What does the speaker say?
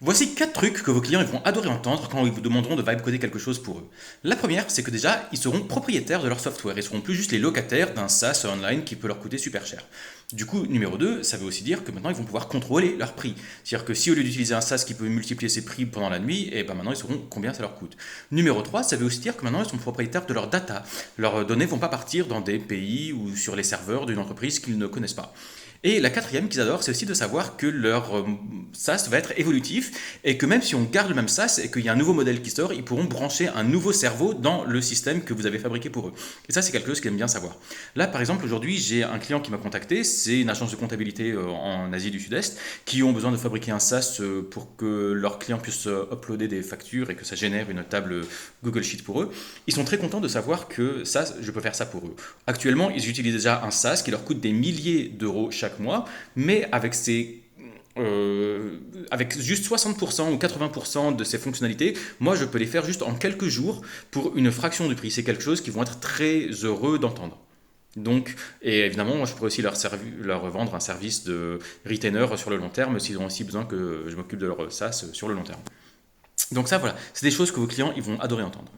Voici 4 trucs que vos clients ils vont adorer entendre quand ils vous demanderont de vibe coder quelque chose pour eux. La première, c'est que déjà, ils seront propriétaires de leur software. Ils seront plus juste les locataires d'un SaaS online qui peut leur coûter super cher. Du coup, numéro 2, ça veut aussi dire que maintenant ils vont pouvoir contrôler leur prix. C'est-à-dire que si au lieu d'utiliser un SaaS qui peut multiplier ses prix pendant la nuit, et ben maintenant ils sauront combien ça leur coûte. Numéro 3, ça veut aussi dire que maintenant ils sont propriétaires de leur data. Leurs données vont pas partir dans des pays ou sur les serveurs d'une entreprise qu'ils ne connaissent pas. Et la quatrième qu'ils adorent, c'est aussi de savoir que leur SaaS va être évolutif et que même si on garde le même SaaS et qu'il y a un nouveau modèle qui sort, ils pourront brancher un nouveau cerveau dans le système que vous avez fabriqué pour eux. Et ça, c'est quelque chose qu'ils aiment bien savoir. Là, par exemple, aujourd'hui, j'ai un client qui m'a contacté, c'est une agence de comptabilité en Asie du Sud-Est, qui ont besoin de fabriquer un SaaS pour que leurs clients puissent uploader des factures et que ça génère une table Google Sheet pour eux. Ils sont très contents de savoir que ça, je peux faire ça pour eux. Actuellement, ils utilisent déjà un SaaS qui leur coûte des milliers d'euros chaque mois, mais avec juste 60% ou 80% de ces fonctionnalités, moi je peux les faire juste en quelques jours pour une fraction du prix. C'est quelque chose qu'ils vont être très heureux d'entendre. Donc, et évidemment, moi, je pourrais aussi leur vendre un service de retainer sur le long terme s'ils ont aussi besoin que je m'occupe de leur SaaS sur le long terme. Donc ça, voilà, c'est des choses que vos clients ils vont adorer entendre.